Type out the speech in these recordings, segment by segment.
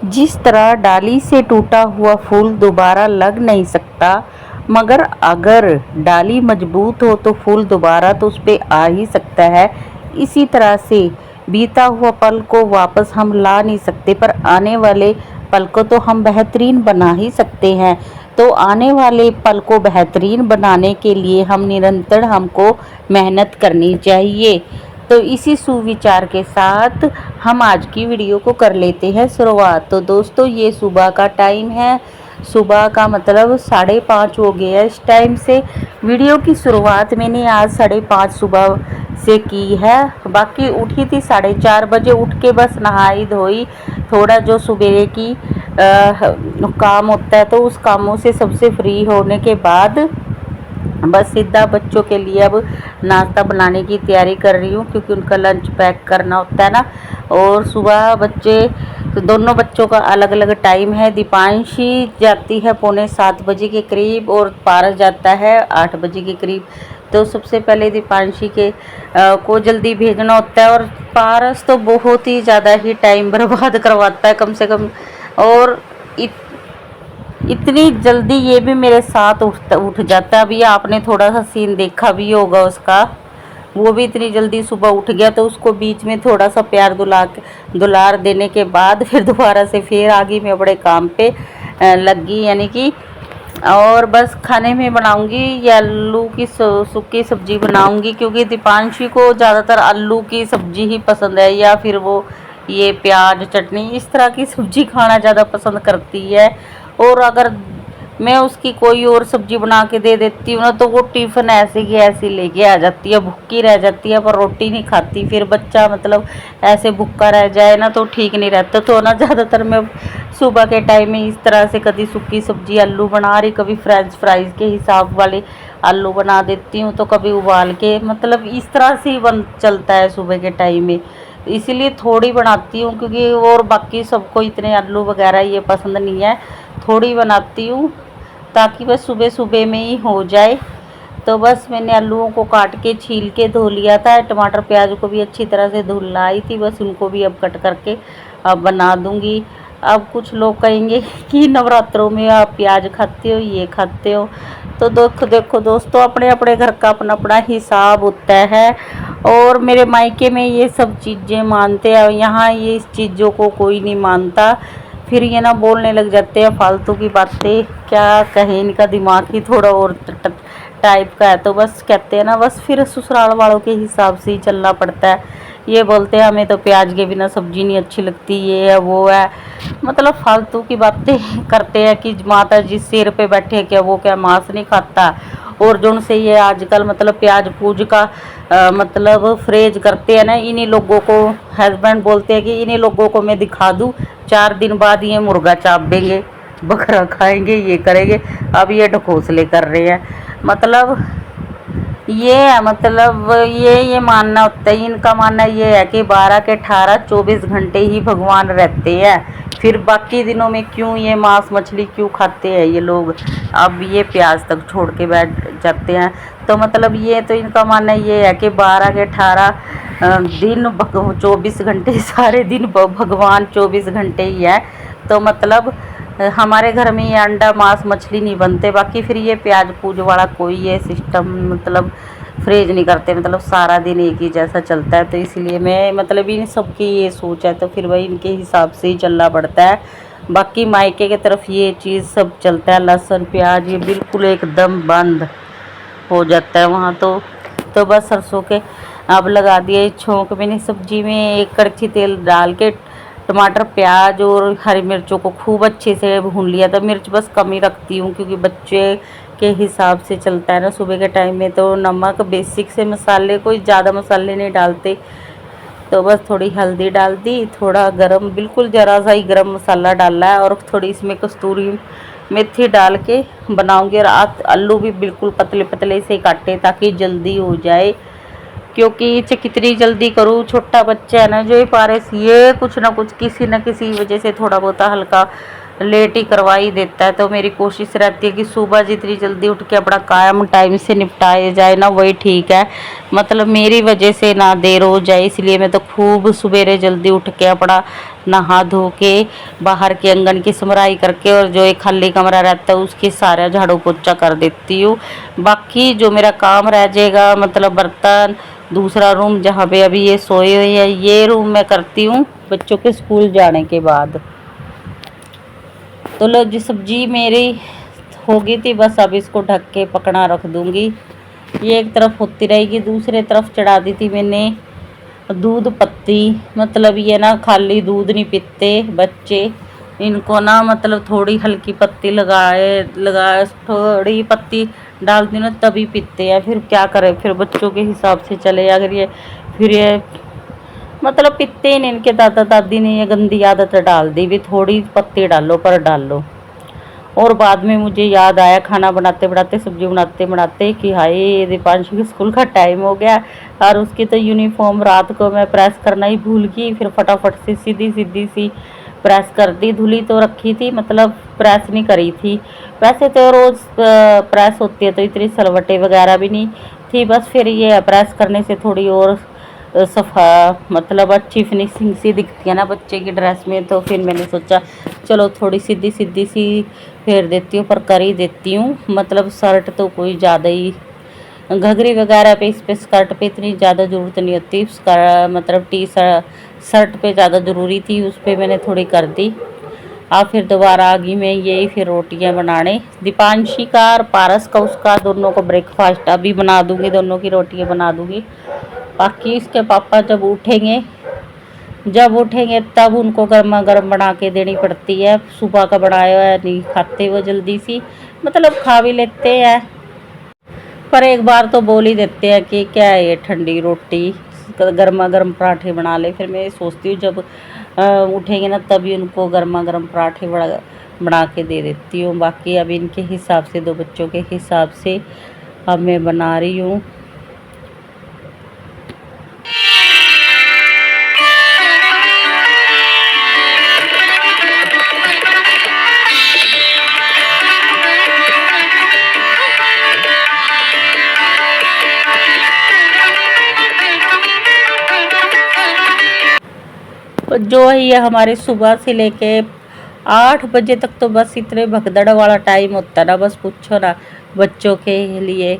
जिस तरह डाली से टूटा हुआ फूल दोबारा लग नहीं सकता, मगर अगर डाली मजबूत हो तो फूल दोबारा तो उस पे आ ही सकता है। इसी तरह से बीता हुआ पल को वापस हम ला नहीं सकते, पर आने वाले पल को तो हम बेहतरीन बना ही सकते हैं। तो आने वाले पल को बेहतरीन बनाने के लिए हम निरंतर हमको मेहनत करनी चाहिए। तो इसी सुविचार के साथ हम आज की वीडियो को कर लेते हैं शुरुआत। तो दोस्तों, ये सुबह का टाइम है। सुबह का मतलब 5:30 हो गया है। इस टाइम से वीडियो की शुरुआत मैंने आज 5:30 सुबह से की है। बाकी उठी थी 4:30 बजे, उठ के बस नहाई धोई, थोड़ा जो सुबह की काम होता है तो उस कामों से सबसे फ्री होने के बाद बस सीधा बच्चों के लिए अब नाश्ता बनाने की तैयारी कर रही हूँ, क्योंकि उनका लंच पैक करना होता है ना। और सुबह बच्चे तो दोनों बच्चों का अलग अलग टाइम है। दीपांशी जाती है 6:45 बजे के करीब और पारस जाता है 8 बजे के करीब। तो सबसे पहले दीपांशी के को जल्दी भेजना होता है, और पारस तो बहुत ही ज़्यादा ही टाइम बर्बाद करवाता है, कम से कम। और इतनी जल्दी ये भी मेरे साथ उठ जाता है। अभी आपने थोड़ा सा सीन देखा भी होगा उसका, वो भी इतनी जल्दी सुबह उठ गया। तो उसको बीच में थोड़ा सा प्यार दुलार देने के बाद फिर दोबारा से फिर आगे मैं बड़े काम पे लगी, यानी कि और बस खाने में बनाऊंगी या आलू की सूखी सब्जी बनाऊंगी, क्योंकि दीपांशी को ज़्यादातर आलू की सब्जी ही पसंद है, या फिर वो ये प्याज चटनी इस तरह की सब्जी खाना ज़्यादा पसंद करती है। और अगर मैं उसकी कोई और सब्जी बना के दे देती हूँ ना, तो वो टिफ़िन ऐसे की ऐसी लेके आ जाती है, भूखी रह जाती है, पर रोटी नहीं खाती। फिर बच्चा मतलब ऐसे भूखा रह जाए ना तो ठीक नहीं रहता। तो ना ज़्यादातर मैं सुबह के टाइम में इस तरह से कभी सूखी सब्जी आलू बना रही, कभी फ्रेंच फ्राइज़ के हिसाब वाले आलू बना देती हूँ, तो कभी उबाल के, मतलब इस तरह से ही बन चलता है सुबह के टाइम में। इसीलिए थोड़ी बनाती हूँ, क्योंकि और बाकी सबको इतने आलू वगैरह ये पसंद नहीं है। थोड़ी बनाती हूँ ताकि बस सुबह सुबह में ही हो जाए। तो बस मैंने आलूओं को काट के छील के धो लिया था, टमाटर प्याज को भी अच्छी तरह से धुल लाई थी, बस उनको भी अब कट करके अब बना दूंगी। अब कुछ लोग कहेंगे कि नवरात्रों में आप प्याज खाते हो, ये खाते हो। तो देखो दोस्तों, अपने अपने घर का अपना अपना हिसाब होता है। और मेरे मायके में ये सब चीज़ें मानते हैं, यहाँ ये इस चीज़ों को कोई नहीं मानता। फिर ये ना बोलने लग जाते हैं फालतू की बातें, क्या कहें, इनका दिमाग ही थोड़ा और टाइप का है। तो बस कहते हैं ना, बस फिर ससुराल वालों के हिसाब से ही चलना पड़ता है। ये बोलते हैं हमें तो प्याज के बिना सब्जी नहीं अच्छी लगती, ये है वो है, मतलब फालतू की बातें करते हैं कि माता जी सिर पे बैठे क्या वो क्या मांस नहीं खाता। और जो उनसे ये आजकल मतलब प्याज पूज का मतलब फ्रेज करते हैं ना, इन्हीं लोगों को हस्बैंड बोलते हैं कि इन्हीं लोगों को मैं दिखा दूँ, 4 दिन बाद ये मुर्गा चाप देंगे, बकरा खाएंगे, ये करेंगे। अब ये ढकोसले कर रहे हैं, मतलब ये है, मतलब ये मानना होता है। इनका मानना ये है कि 12 के 18 24 घंटे ही भगवान रहते हैं, फिर बाकी दिनों में क्यों ये मांस मछली क्यों खाते हैं ये लोग। अब ये प्याज तक छोड़ के बैठ जाते हैं। तो मतलब ये तो इनका मानना ये है कि 12 के 18 दिन 24 घंटे सारे दिन भगवान 24 घंटे ही है। तो मतलब हमारे घर में ये अंडा मांस मछली नहीं बनते। बाकी फिर ये प्याज पूज वाला कोई ये सिस्टम मतलब फ्रेज नहीं करते, मतलब सारा दिन एक ही जैसा चलता है। तो इसलिए मैं मतलब इन सब की ये सोच है, तो फिर वही इनके हिसाब से ही चलना पड़ता है। बाकी मायके की तरफ ये चीज़ सब चलता है, लहसुन प्याज ये बिल्कुल एकदम बंद हो जाता है वहाँ। तो बस सरसों के अब लगा दिए छोंक मैंने सब्जी में, एक कड़छी तेल डाल के टमाटर प्याज और हरी मिर्चों को खूब अच्छे से भून लिया था। मिर्च बस कम ही रखती हूँ, क्योंकि बच्चे के हिसाब से चलता है ना सुबह के टाइम में। तो नमक बेसिक से मसाले, कोई ज़्यादा मसाले नहीं डालते। तो बस थोड़ी हल्दी डाल दी, थोड़ा गरम, बिल्कुल ज़रा सा ही गरम मसाला डाला है, और थोड़ी इसमें कस्तूरी मेथी डाल के बनाऊँगी। और आलू भी बिल्कुल पतले पतले से काटे ताकि जल्दी हो जाए, क्योंकि इसे कितनी जल्दी करूँ, छोटा बच्चा है ना जो ये पारस, ये कुछ ना कुछ किसी न किसी वजह से थोड़ा बहुत हल्का लेट ही करवा ही देता है। तो मेरी कोशिश रहती है कि सुबह जितनी जल्दी उठ के अपना काम टाइम से निपटाया जाए ना, वही ठीक है। मतलब मेरी वजह से ना देर हो जाए, इसलिए मैं तो खूब सवेरे जल्दी उठ के अपना नहा धो के बाहर के आंगन की सुमराई करके और जो एक खाली कमरा रहता है उसकी सारा झाड़ू पोछा कर देती हूँ। बाकी जो मेरा काम रह जाएगा, मतलब बर्तन, दूसरा रूम जहाँ पे अभी ये सोए हुए हैं, ये रूम मैं करती हूँ बच्चों के स्कूल जाने के बाद। तो लो जी, सब्जी मेरी हो गई थी, बस अब इसको ढक के पकना रख दूंगी। ये एक तरफ होती रहेगी, दूसरे तरफ चढ़ा दी थी मैंने दूध पत्ती। मतलब ये ना खाली दूध नहीं पीते बच्चे, इनको ना मतलब थोड़ी हल्की पत्ती लगाए थोड़ी पत्ती डाल दी ना तभी पीते हैं। फिर क्या करें, फिर बच्चों के हिसाब से चले। अगर ये फिर ये मतलब पीते ही नहीं, इनके दादा दादी ने ये गंदी आदत डाल दी भी थोड़ी पत्ती डालो पर डालो। और बाद में मुझे याद आया खाना बनाते बनाते, सब्जी बनाते बनाते कि हाय दीपांशु के स्कूल का टाइम हो गया और उसकी तो यूनिफॉर्म रात को मैं प्रेस करना ही भूल गई। फिर फटाफट से सीधी सीधी सी प्रेस कर दी। धुली तो रखी थी, मतलब प्रेस नहीं करी थी। वैसे तो रोज़ प्रेस होती है तो इतनी सलवटें वगैरह भी नहीं थी। बस फिर ये प्रेस करने से थोड़ी और सफ़ा मतलब अच्छी फिनिशिंग सी दिखती है ना बच्चे की ड्रेस में। तो फिर मैंने सोचा चलो थोड़ी सीधी सीधी सी फेर देती हूँ, पर कर ही देती हूँ। मतलब शर्ट तो कोई ज़्यादा ही, घघरी वगैरह पे, इस पे स्कर्ट पे इतनी ज़्यादा ज़रूरत नहीं होती। मतलब टी शर्ट पे ज़्यादा ज़रूरी थी, उस पर मैंने थोड़ी कर दी। अब फिर दोबारा आ गई मैं यही फिर रोटियां बनाने, दीपांशी का और पारस का, उसका दोनों को ब्रेकफास्ट अभी बना दूंगी, दोनों की रोटियां बना दूंगी। बाकी इसके पापा जब उठेंगे तब उनको गर्मा गर्म बना के देनी पड़ती है। सुबह का बनाया हुआ नहीं खाते वो जल्दी सी, मतलब खा भी लेते हैं पर एक बार तो बोल ही देते हैं कि क्या है ये ठंडी रोटी, गर्मा गर्म पराठे बना ले। फिर मैं सोचती हूँ जब उठेंगे ना तभी उनको गर्मा गर्म पराठे बना के दे देती हूँ। बाकी अब इनके हिसाब से, दो बच्चों के हिसाब से अब मैं बना रही हूँ। जो है ये हमारे सुबह से लेके 8 बजे तक तो बस इतने भगदड़ वाला टाइम होता है ना, बस पूछो ना बच्चों के लिए।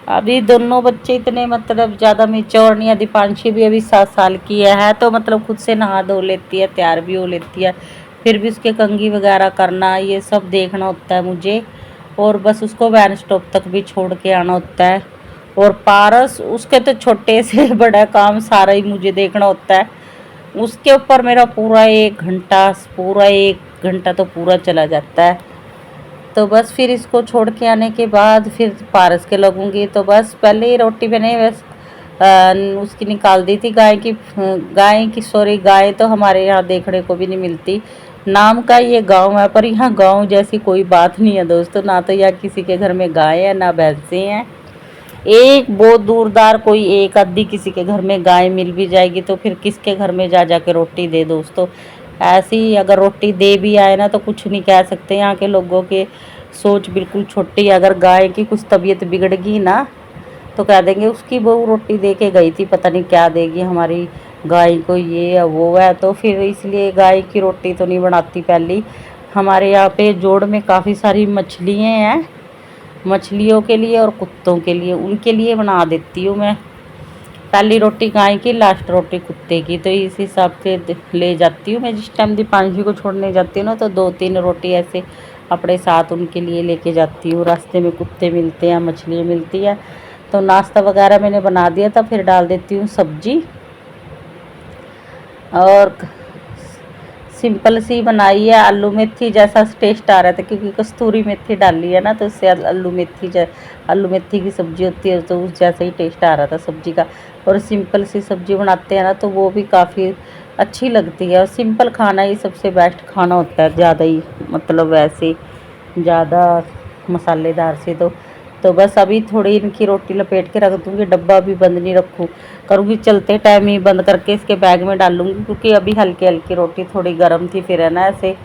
अभी दोनों बच्चे इतने मतलब ज़्यादा मेच्योर नहीं है। दीपांशी भी अभी 7 साल की है तो मतलब खुद से नहा धो लेती है, तैयार भी हो लेती है। फिर भी उसके कंघी वगैरह करना ये सब देखना होता है मुझे, और बस उसको वैन स्टॉप तक भी छोड़ के आना होता है। और पारस, उसके तो छोटे से बड़ा काम सारा ही मुझे देखना होता है। उसके ऊपर मेरा पूरा 1 घंटा तो पूरा चला जाता है। तो बस फिर इसको छोड़ के आने के बाद फिर पारस के लगूंगी। तो बस पहले ही रोटी मैंने बस उसकी निकाल दी थी, गाय तो हमारे यहाँ देखने को भी नहीं मिलती। नाम का ये गांव है पर यहाँ गांव जैसी कोई बात नहीं है दोस्तों, ना तो यहाँ किसी के घर में गाय है ना भैंसे हैं। एक बहुत दूरदार कोई एक आधी किसी के घर में गाय मिल भी जाएगी तो फिर किसके घर में जा के रोटी दे दोस्तों। ऐसी अगर रोटी दे भी आए ना तो कुछ नहीं कह सकते, यहाँ के लोगों के सोच बिल्कुल छोटी। अगर गाय की कुछ तबीयत बिगड़ गई ना तो कह देंगे उसकी बहू रोटी दे के गई थी, पता नहीं क्या देगी हमारी गाय को, ये है वो है। तो फिर इसलिए गाय की रोटी तो नहीं बनाती पहली। हमारे यहाँ पे जोड़ में काफ़ी सारी मछलियाँ हैं, मछलियों के लिए और कुत्तों के लिए, उनके लिए बना देती हूँ मैं। पहली रोटी गाय की, लास्ट रोटी कुत्ते की। तो इस हिसाब से ले जाती हूँ मैं। जिस टाइम दीपांशी को छोड़ने जाती हूँ ना तो 2-3 रोटी ऐसे अपने साथ उनके लिए लेके जाती हूँ। रास्ते में कुत्ते मिलते हैं, मछलियाँ मिलती है। तो नाश्ता वगैरह मैंने बना दिया था, फिर डाल देती हूँ सब्जी। और सिंपल सी बनाई है, आलू मेथी जैसा टेस्ट आ रहा था क्योंकि कस्तूरी मेथी डाली है ना, तो इससे आलू मेथी की सब्ज़ी होती है तो उस जैसा ही टेस्ट आ रहा था सब्ज़ी का। और सिंपल सी सब्ज़ी बनाते हैं ना तो वो भी काफ़ी अच्छी लगती है। और सिंपल खाना ही सबसे बेस्ट खाना होता है, ज़्यादा ही मतलब वैसे ज़्यादा मसालेदार से। तो बस अभी थोड़ी इनकी रोटी लपेट के रख दूँगी, डब्बा भी बंद नहीं करूँगी, चलते टाइम ही बंद करके इसके बैग में डालूँगी क्योंकि अभी हल्की हल्की रोटी थोड़ी गर्म थी, फिर है ना ऐसे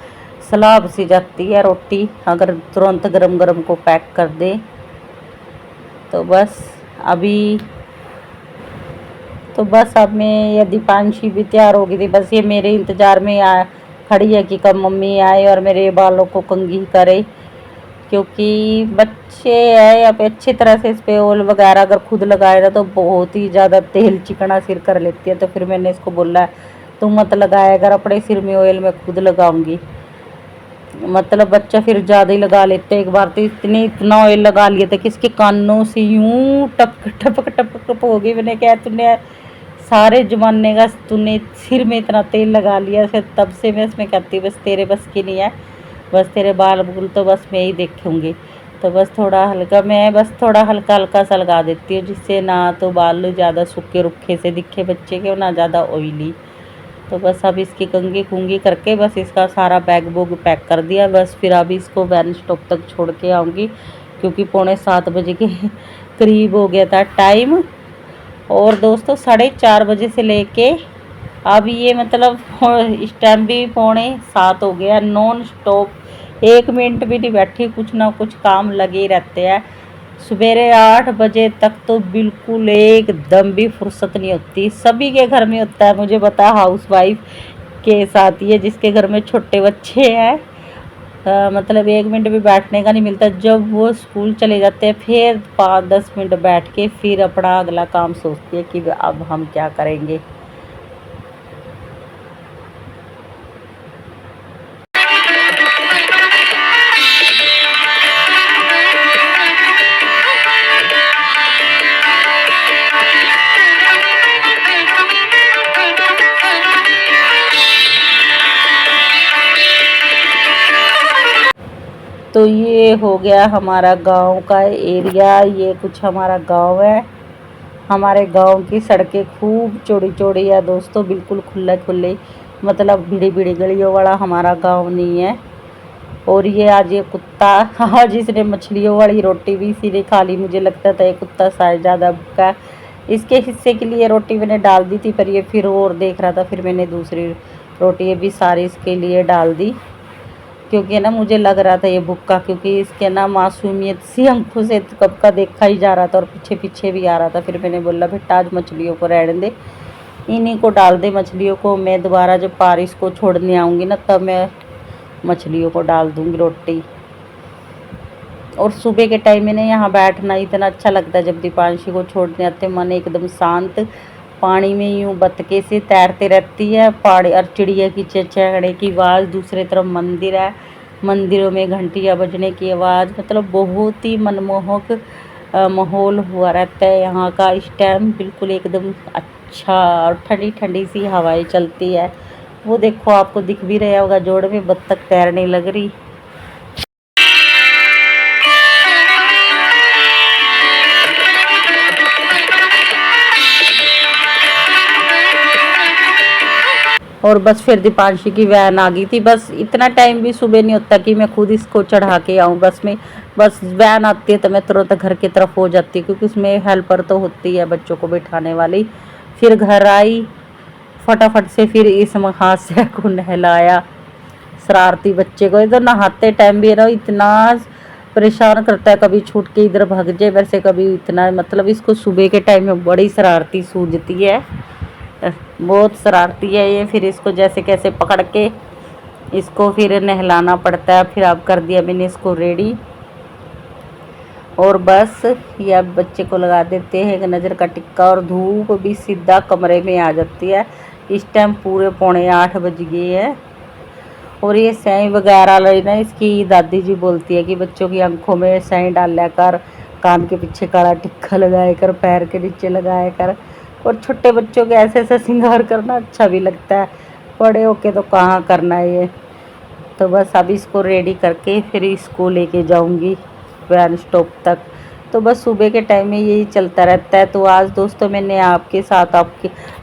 सलाब सी जाती है रोटी अगर तुरंत गरम गरम को पैक कर दे। तो बस अभी तो बस अब मैं ये दीपांशी भी तैयार हो गई थी, बस ये मेरे इंतज़ार में खड़ी है कि कब मम्मी आए और मेरे बालों को कंघी करे, क्योंकि बच्चे हैं अब अच्छी तरह से इस पे ऑयल वगैरह अगर खुद लगाए ना तो बहुत ही ज़्यादा तेल चिकना सिर कर लेती है। तो फिर मैंने इसको बोला तुम मत लगाया अगर अपने सिर में ऑयल मैं खुद लगाऊंगी। मतलब बच्चा फिर ज़्यादा ही लगा लेते। एक बार तो इतना ऑयल लगा लिया था कि इसके कानों से यूं टपक टपक टपक टपक हो गई। मैंने कहा तूने सारे जमाने का तूने सिर में इतना तेल लगा लिया। फिर तब से मैं इसमें कहती बस तेरे बस की नहीं है, बस तेरे बाल बुल तो बस मैं ही देखूँगी। तो बस थोड़ा हल्का मैं बस थोड़ा हल्का हल्का सा लगा देती हूँ, जिससे ना तो बाल ज़्यादा सूखे रुखे से दिखे बच्चे के और ना ज़्यादा ऑयली। तो बस अब इसकी कंघी कुंगी करके बस इसका सारा बैग बुग पैक कर दिया। बस फिर अभी इसको वैन स्टॉप तक छोड़ के आऊँगी, क्योंकि 6:45 के करीब हो गया था टाइम। और दोस्तों 4:30 बजे से लेके अब ये मतलब इस टाइम भी 6:45 हो गया। नॉन स्टॉप 1 मिनट भी नहीं बैठी, कुछ ना कुछ काम लगे रहते हैं। सवेरे 8 बजे तक तो बिल्कुल एकदम भी फुर्सत नहीं होती। सभी के घर में होता है, मुझे पता हाउस वाइफ के साथ ही है जिसके घर में छोटे बच्चे हैं। मतलब 1 मिनट भी बैठने का नहीं मिलता। जब वो स्कूल चले जाते हैं फिर 5-10 मिनट बैठ के फिर अपना अगला काम सोचती है कि अब हम क्या करेंगे। तो ये हो गया हमारा गांव का एरिया। ये कुछ हमारा गांव है। हमारे गांव की सड़कें खूब चौड़ी चौड़ी है दोस्तों, बिल्कुल खुले खुले, मतलब भिड़ी भिड़ी गलियों वाला हमारा गांव नहीं है। और ये आज ये कुत्ता आज इसने मछलियों वाली रोटी भी इसी ने खा ली। मुझे लगता था ये कुत्ता शायद ज़्यादा भूखा, इसके हिस्से के लिए रोटी मैंने डाल दी थी, पर ये फिर और देख रहा था, फिर मैंने दूसरी रोटी ये भी सारी इसके लिए डाल दी, क्योंकि ना मुझे लग रहा था ये भुक्का, क्योंकि इसके ना मासूमियत सी आंखों से कब का देखा ही जा रहा था और पीछे पीछे भी आ रहा था। फिर मैंने बोला बेटा आज मछलियों को रहने दे, इन्हीं को डाल दे मछलियों को, मैं दोबारा जब पारिस को छोड़ने आऊँगी ना तब मैं मछलियों को डाल दूँगी रोटी। और सुबह के टाइम में ना यहाँ बैठना इतना अच्छा लगता है, जब दीपांशी को छोड़ने आते मन एकदम शांत, पानी में यूँ बतके से तैरते रहती है, पहाड़ी और चिड़िया की चहचहाने की आवाज़, दूसरे तरफ मंदिर है, मंदिरों में घंटियाँ बजने की आवाज़, मतलब बहुत ही मनमोहक माहौल हुआ रहता है यहाँ का इस टाइम, बिल्कुल एकदम अच्छा। और ठंडी ठंडी सी हवाएं चलती है। वो देखो आपको दिख भी रहा होगा जोड़ में बत्तख तैरने लग रही। और बस फिर दीपांशी की वैन आ गई थी। बस इतना टाइम भी सुबह नहीं होता कि मैं खुद इसको चढ़ा के आऊँ बस में, बस वैन आती है तो मैं तुरंत घर की तरफ हो जाती है, क्योंकि उसमें हेल्पर तो होती है बच्चों को बिठाने वाली। फिर घर आई फटाफट से, फिर इस महाशय को नहलाया, शरारती बच्चे को। इधर नहाते टाइम भी है ना इतना परेशान करता है, कभी छूट के इधर भाग जाए वैसे, कभी इतना, मतलब इसको सुबह के टाइम में बड़ी शरारती सूझती है, बहुत शरारती है ये। फिर इसको जैसे कैसे पकड़ के इसको फिर नहलाना पड़ता है। फिर अब कर दिया मैंने इसको रेडी, और बस ये अब बच्चे को लगा देते हैं एक नज़र का टिक्का, और धूप भी सीधा कमरे में आ जाती है। इस टाइम पूरे 7:45 बज गए हैं। और ये सेंई वगैरह लाई ना इसकी दादी जी बोलती है कि बच्चों की आंखों में सेंई डाला कर, कान के पीछे काला टिक्का लगाया कर, पैर के नीचे लगाया कर। और छोटे बच्चों के ऐसे ऐसे श्रृंगार करना अच्छा भी लगता है, बड़े होके तो कहाँ करना है ये। तो बस अभी इसको रेडी करके फिर इसको लेके जाऊंगी वैन स्टॉप तक। तो बस सुबह के टाइम में यही चलता रहता है। तो आज दोस्तों मैंने आपके साथ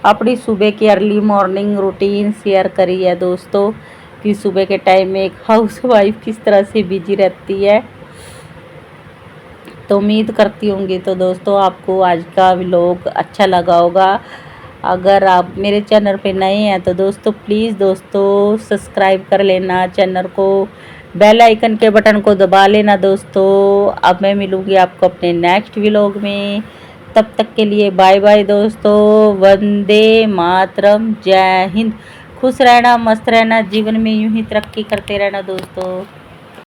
अपनी सुबह की अर्ली मॉर्निंग रूटीन शेयर करी है दोस्तों, कि सुबह के टाइम में एक हाउस वाइफ किस तरह से बिजी रहती है। तो उम्मीद करती होंगी तो दोस्तों आपको आज का व्लॉग अच्छा लगा होगा। अगर आप मेरे चैनल पे नए हैं तो दोस्तों प्लीज़ दोस्तों सब्सक्राइब कर लेना चैनल को, बेल आइकन के बटन को दबा लेना दोस्तों। अब मैं मिलूँगी आपको अपने नेक्स्ट व्लॉग में, तब तक के लिए बाय बाय दोस्तों। वंदे मातरम, जय हिंद। खुश रहना, मस्त रहना, जीवन में यूं ही तरक्की करते रहना दोस्तों।